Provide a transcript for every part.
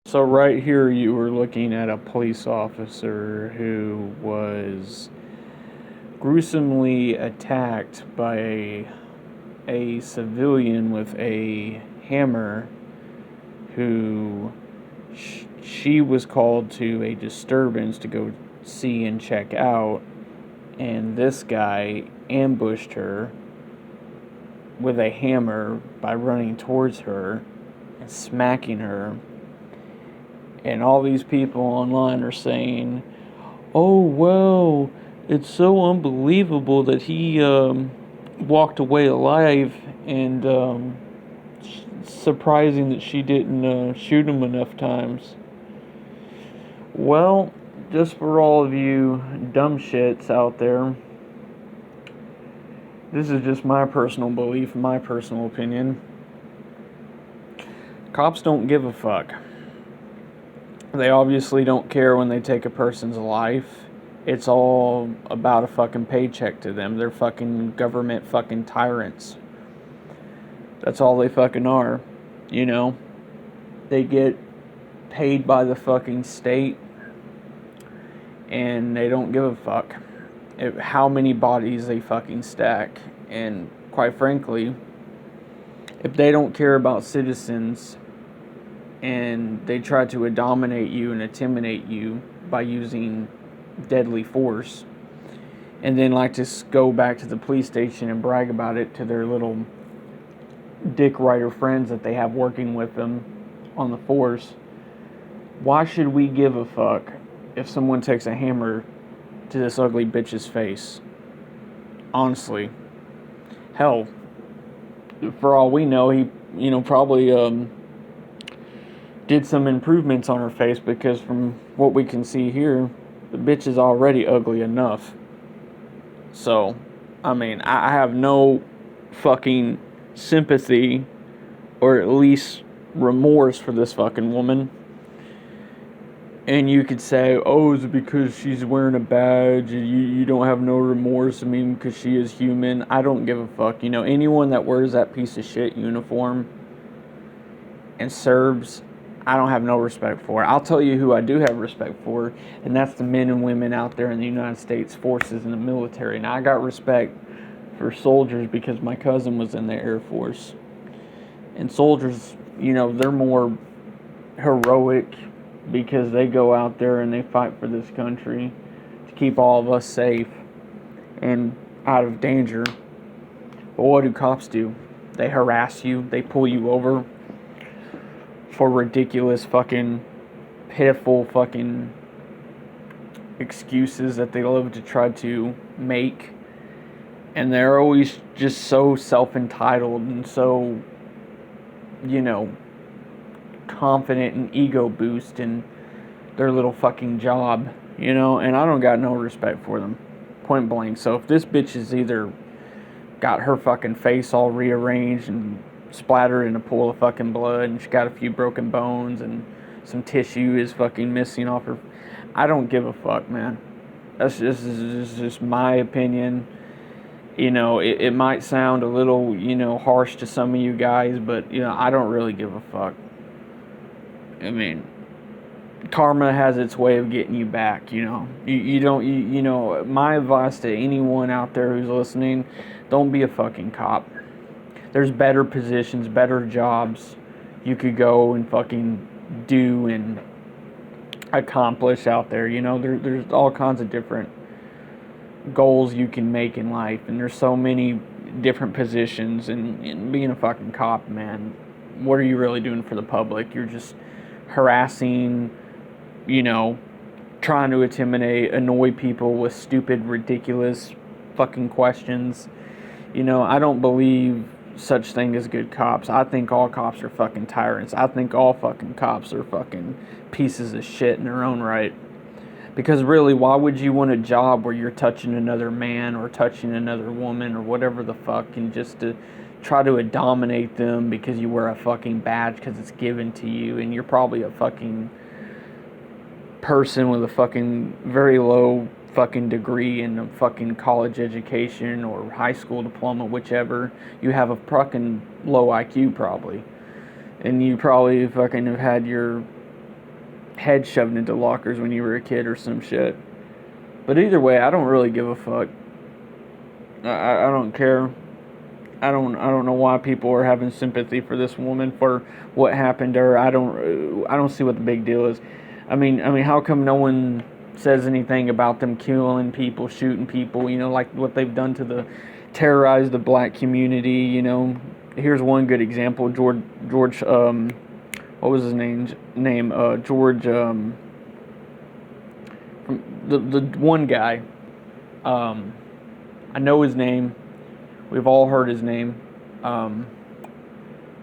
So right here you were looking at a police officer who was gruesomely attacked by a civilian with a hammer who she was called to a disturbance to go see and check out, and this guy ambushed her with a hammer by running towards her and smacking her. And all these people online are saying, "Oh well, it's so unbelievable that he walked away alive, and surprising that she didn't shoot him enough times." Well, just for all of you dumb shits out there, this is just my personal belief, my personal opinion. Cops don't give a fuck. They obviously don't care when they take a person's life. It's all about a fucking paycheck to them. They're fucking government fucking tyrants. That's all they fucking are. You know? They get paid by the fucking state and they don't give a fuck how many bodies they fucking stack. And quite frankly, if they don't care about citizens and they try to dominate you and intimidate you by using deadly force, and then like to go back to the police station and brag about it to their little dick rider friends that they have working with them on the force, why should we give a fuck if someone takes a hammer to this ugly bitch's face? Honestly. Hell, for all we know, he, probably did some improvements on her face, because from what we can see here, the bitch is already ugly enough. So, I have no fucking sympathy, or at least remorse, for this fucking woman. And you could say, oh, is it because she's wearing a badge? You don't have no remorse? Because she is human. I don't give a fuck. Anyone that wears that piece of shit uniform and serves, I don't have no respect for. I'll tell you who I do have respect for, and that's the men and women out there in the United States forces and the military. Now, I got respect for soldiers because my cousin was in the Air Force. And soldiers, they're more heroic because they go out there and they fight for this country to keep all of us safe and out of danger. But what do cops do? They harass you, they pull you over for ridiculous fucking pitiful fucking excuses that they love to try to make. And they're always just so self-entitled and so, confident and ego boost in their little fucking job, and I don't got no respect for them, point blank. So if this bitch is either got her fucking face all rearranged and splattered in a pool of fucking blood, and she got a few broken bones and some tissue is fucking missing off her, I don't give a fuck, man. That's just my opinion. It might sound a little, harsh to some of you guys, but, I don't really give a fuck. Karma has its way of getting you back, You don't, my advice to anyone out there who's listening, don't be a fucking cop. There's better positions, better jobs you could go and fucking do and accomplish out there, There's all kinds of different goals you can make in life, and there's so many different positions, and being a fucking cop, man, what are you really doing for the public? You're just harassing, trying to intimidate, annoy people with stupid, ridiculous fucking questions. I don't believe such thing as good cops. I think all cops are fucking tyrants. I think all fucking cops are fucking pieces of shit in their own right. Because really, why would you want a job where you're touching another man or touching another woman or whatever the fuck, and just to try to dominate them because you wear a fucking badge because it's given to you, and you're probably a fucking person with a fucking very low fucking degree in a fucking college education or high school diploma, whichever. You have a fucking low IQ probably, and you probably fucking have had your head shoved into lockers when you were a kid or some shit. But either way, I don't really give a fuck. I don't care. I don't know why people are having sympathy for this woman for what happened to her. I don't see what the big deal is. I mean, how come no one says anything about them killing people, shooting people? You know, like what they've done to terrorize the black community. You know, here's one good example. George, what was his name? George, the one guy. I know his name. We've all heard his name. The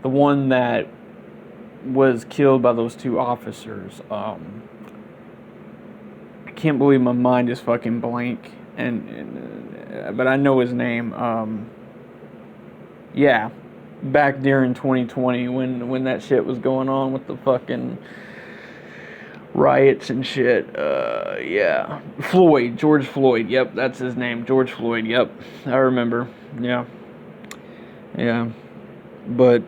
one that was killed by those two officers. I can't believe my mind is fucking blank. But I know his name. Yeah, back during 2020 when that shit was going on with the fucking riots and shit. Yeah, George Floyd. Yep, that's his name, George Floyd. Yep, I remember. Yeah. But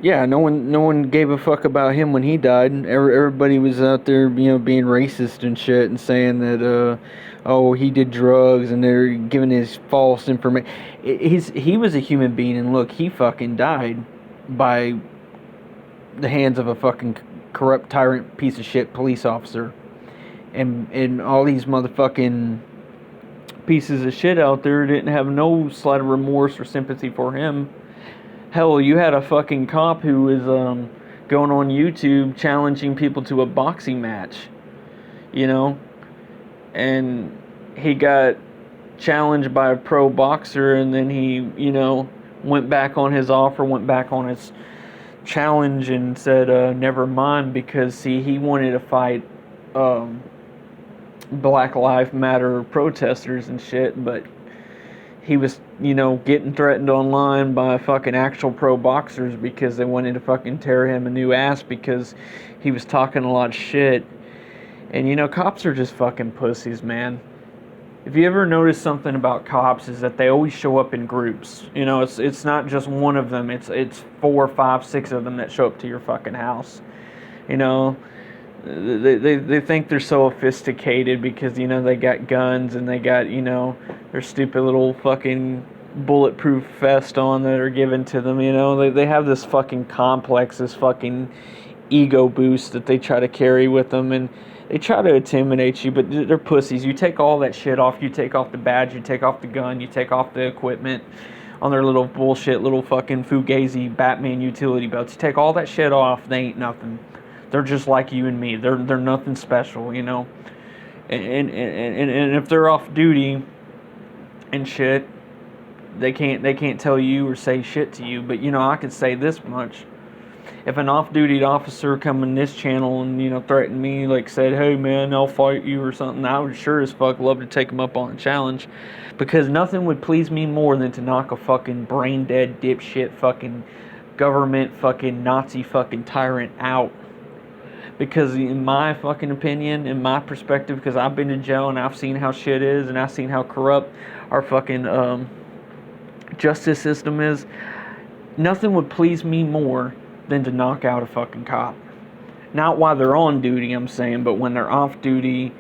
yeah, no one gave a fuck about him when he died. Everybody was out there, you know, being racist and shit and saying that, oh, he did drugs and they're giving his false information. He was a human being, and look, he fucking died by the hands of a fucking corrupt tyrant piece of shit police officer, and all these motherfucking pieces of shit out there didn't have no slight of remorse or sympathy for him. Hell, you had a fucking cop who was going on YouTube challenging people to a boxing match, you know, and he got challenged by a pro boxer, and then he, you know, went back on his offer, went back on his challenge and said, never mind, because see, he wanted to fight Black Lives Matter protesters and shit, but he was, you know, getting threatened online by fucking actual pro boxers because they wanted to fucking tear him a new ass because he was talking a lot of shit. And, you know, cops are just fucking pussies, man. If you ever notice something about cops is that they always show up in groups. You know, it's not just one of them. It's 4, 5, 6 of them that show up to your fucking house. You know, they think they're so sophisticated because, you know, they got guns and they got, you know, their stupid little fucking bulletproof vest on that are given to them. You know, they have this fucking complex, this fucking ego boost that they try to carry with them, and they try to intimidate you, but they're pussies. You take all that shit off. You take off the badge. You take off the gun. You take off the equipment on their little bullshit, little fucking Fugazi Batman utility belts. You take all that shit off, they ain't nothing. They're just like you and me. They're nothing special, you know. And if they're off duty and shit, they can't tell you or say shit to you. But, you know, I can say this much. If an off-duty officer come in this channel and, you know, threatened me, like said, hey man, I'll fight you or something, I would sure as fuck love to take him up on a challenge, because nothing would please me more than to knock a fucking brain-dead dipshit fucking government fucking Nazi fucking tyrant out. Because in my fucking opinion, in my perspective, because I've been to jail and I've seen how shit is and I've seen how corrupt our fucking justice system is, nothing would please me more than to knock out a fucking cop. Not while they're on duty, I'm saying, but when they're off duty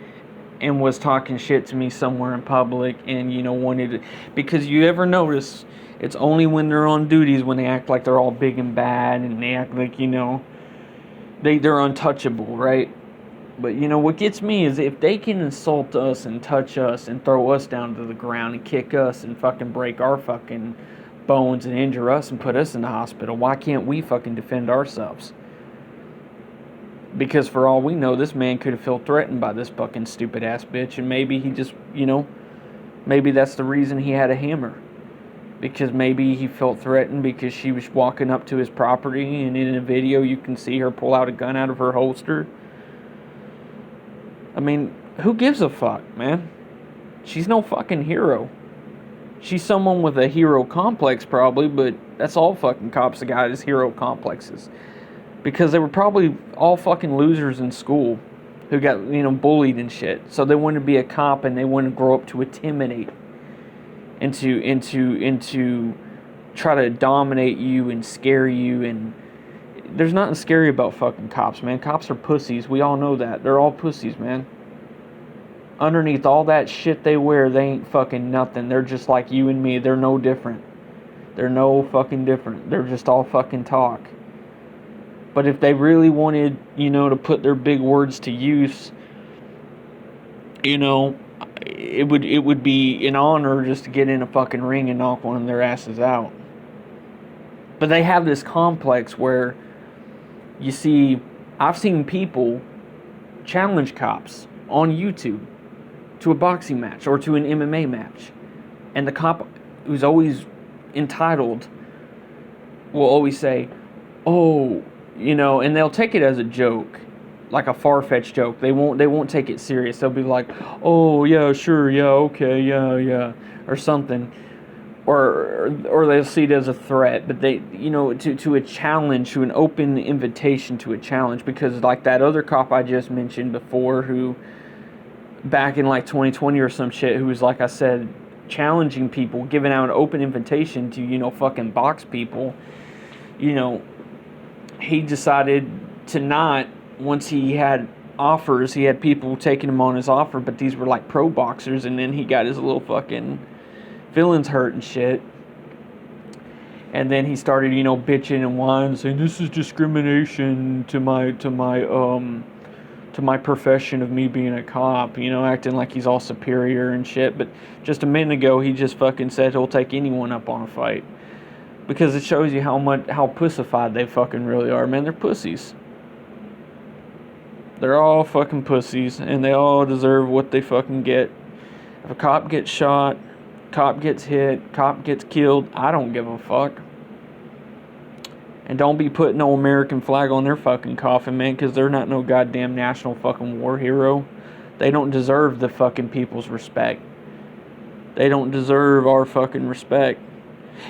and was talking shit to me somewhere in public and, you know, wanted to... Because you ever notice, it's only when they're on duties when they act like they're all big and bad and they act like, you know, they're untouchable, right? But, you know, what gets me is if they can insult us and touch us and throw us down to the ground and kick us and fucking break our fucking bones and injure us and put us in the hospital, why can't we fucking defend ourselves? Because for all we know, this man could have felt threatened by this fucking stupid ass bitch, and maybe he just, you know, maybe that's the reason he had a hammer. Because maybe he felt threatened because she was walking up to his property, and in a video you can see her pull out a gun out of her holster. I mean, who gives a fuck, man? She's no fucking hero. She's someone with a hero complex, probably, but that's all fucking cops have got is hero complexes. Because they were probably all fucking losers in school who got, you know, bullied and shit. So they wanted to be a cop and they wanted to grow up to intimidate and to try to dominate you and scare you and there's nothing scary about fucking cops, man. Cops are pussies. We all know that. They're all pussies, man. Underneath all that shit they wear, they ain't fucking nothing. They're just like you and me. They're no different. They're no fucking different. They're just all fucking talk. But if they really wanted, to put their big words to use, it would be an honor just to get in a fucking ring and knock one of their asses out. But they have this complex where, you see, I've seen people challenge cops on YouTube to a boxing match or to an MMA match. And the cop, who's always entitled, will always say, oh, and they'll take it as a joke, like a far-fetched joke. They won't take it serious. They'll be like, oh, yeah, sure, yeah, okay, yeah, or something. Or they'll see it as a threat, but they, to a challenge, to an open invitation to a challenge, because like that other cop I just mentioned before, who back in like 2020 or some shit, who was, like I said, challenging people, giving out an open invitation to, fucking box people, he decided to not, once he had offers, he had people taking him on his offer, but these were like pro boxers, and then he got his little fucking feelings hurt and shit. And then he started, bitching and whining, saying this is discrimination to my profession of me being a cop, acting like he's all superior and shit. But just a minute ago, he just fucking said he'll take anyone up on a fight. Because it shows you how pussified they fucking really are, man. They're pussies. They're all fucking pussies, and they all deserve what they fucking get. If a cop gets shot, cop gets hit, cop gets killed, I don't give a fuck. And don't be putting no American flag on their fucking coffin, man, because they're not no goddamn national fucking war hero. They don't deserve the fucking people's respect. They don't deserve our fucking respect.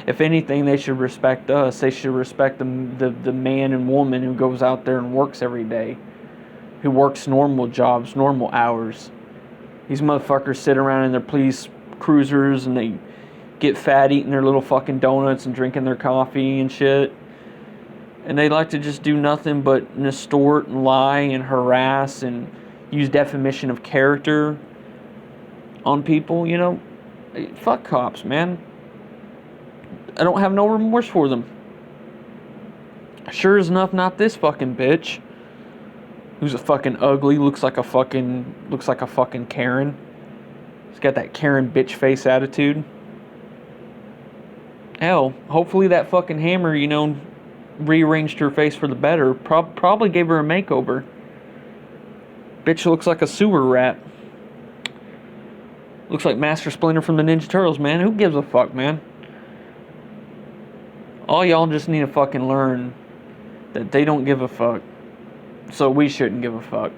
If anything, they should respect us. They should respect the man and woman who goes out there and works every day, who works normal jobs, normal hours. These motherfuckers sit around in their police cruisers and they get fat eating their little fucking donuts and drinking their coffee and shit. And they like to just do nothing but distort and lie and harass and use defamation of character on people, Fuck cops, man. I don't have no remorse for them. Sure as enough, not this fucking bitch. Who's a fucking ugly, looks like a fucking Karen. He's got that Karen bitch face attitude. Hell, hopefully that fucking hammer, rearranged her face for the better. Probably gave her a makeover. Bitch looks like a sewer rat. Looks like Master Splinter from the Ninja Turtles, man. Who gives a fuck, man? All y'all just need to fucking learn that they don't give a fuck. So we shouldn't give a fuck.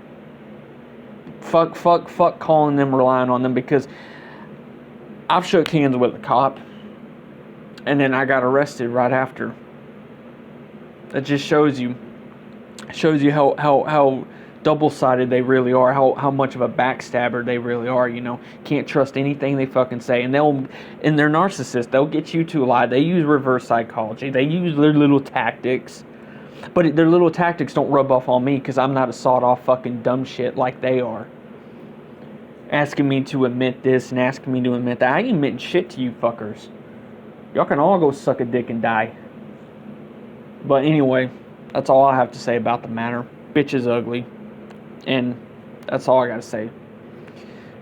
Fuck calling them, relying on them, because I've shook hands with a cop and then I got arrested right after. That just shows you how double-sided they really are, how much of a backstabber they really are, Can't trust anything they fucking say. And they're narcissists. They'll get you to lie. They use reverse psychology. They use their little tactics. But their little tactics don't rub off on me because I'm not a sawed-off fucking dumb shit like they are. Asking me to admit this and asking me to admit that. I ain't admitting shit to you fuckers. Y'all can all go suck a dick and die. But anyway, that's all I have to say about the matter. Bitch is ugly. And that's all I gotta say.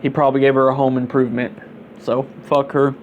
He probably gave her a home improvement. So, fuck her.